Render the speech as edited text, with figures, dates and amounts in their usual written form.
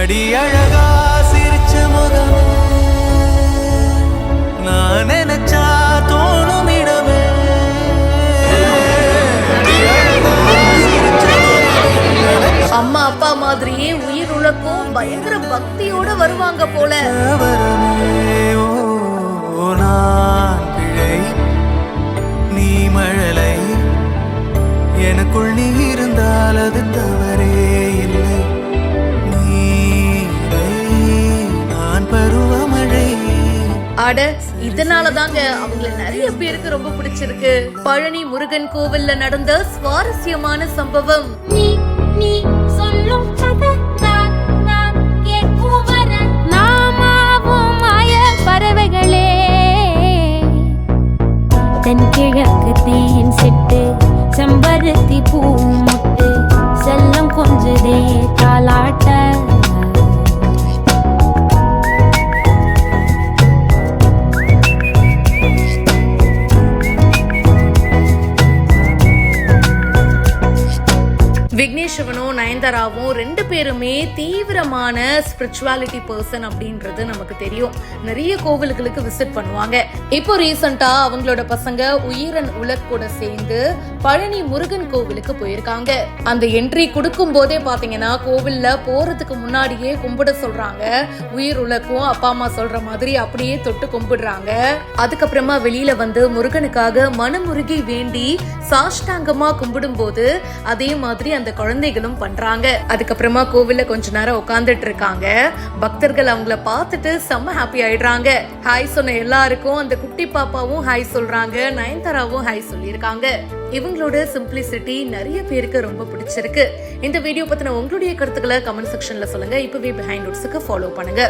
அடி அழகா சிரிச்ச முகமே நான் நினைச்சா தோணும் இடமே அம்மா அப்பா மாதிரியே உயிர் உழக்கும் பயங்கர பக்தியோட வருவாங்க போல. நான் பிழை நீ மழலை எனக்குள் நீ இருந்தால் அது தவறே இல்லை நான் பருவமழை. அட இதனாலதாங்க அவங்கள நிறைய பேருக்கு ரொம்ப பிடிச்சிருக்கு. பழனி முருகன் கோவில்ல நடந்த சுவாரஸ்யமான சம்பவம். நீ சொல்லும் கதை நான் கேட்கும் வர நாமாவும் மாய பறவைகளே தென் கிழக்கு தேன் சிட்டு செம்பருத்தி பூ முட்டு செல்லம் கொஞ்சதே தாலாட்ட விக்னேஷ் சிவனும் நயன்தாராவும் ரெண்டு பேருமே தீவிரமான ஸ்பிரிச்சுவாலிட்டி பர்சன் அப்படின்றது நமக்கு தெரியும். நிறைய கோவில்களுக்கு விசிட் பண்ணுவாங்க. இப்போ ரீசெண்டா அவங்களோட பசங்க உயிரன் உலக் கூட சேர்ந்து பழனி முருகன் கோவிலுக்கு போயிருக்காங்க. அந்த என்ட்ரி கொடுக்கும் போதே பாத்தீங்கன்னா கோவில்ல போறதுக்கு முன்னாடியே கும்பிட சொல்றாங்க. உயிர் உலக்கும் அப்பா அம்மா சொல்ற மாதிரி அப்படியே தொட்டு கும்பிடுறாங்க. அதுக்கப்புறமா வெளியில வந்து முருகனுக்காக மனமுருகி வேண்டி சாஷ்டாங்கமா கும்பிடும் போது அதே மாதிரி அந்த குழந்தைகளும் பண்றாங்க. அதுக்கப்புறமா கோவில்ல கொஞ்ச நேரம் உட்கார்ந்துட்டு இருக்காங்க. பக்தர்கள் அவங்கள பார்த்துட்டு செம்ம ஹாப்பி ஆயிடுறாங்க. ஹாய் சொன்ன எல்லாருக்கும் அந்த குட்டி பாப்பாவும் ஹாய் சொல்றாங்க. நயன்தாராவும் ஹாய் சொல்லியிருக்காங்க. இவங்களோட சிம்பிளிசிட்டி நிறைய பேருக்கு ரொம்ப பிடிச்சிருக்கு. இந்த வீடியோ பத்தின உங்களுடைய கருத்துக்களை கமெண்ட் செக்ஷன்ல சொல்லுங்க. இப்பவே பிஹைண்ட் நோட்ஸ்க்கு ஃபாலோ பண்ணுங்க.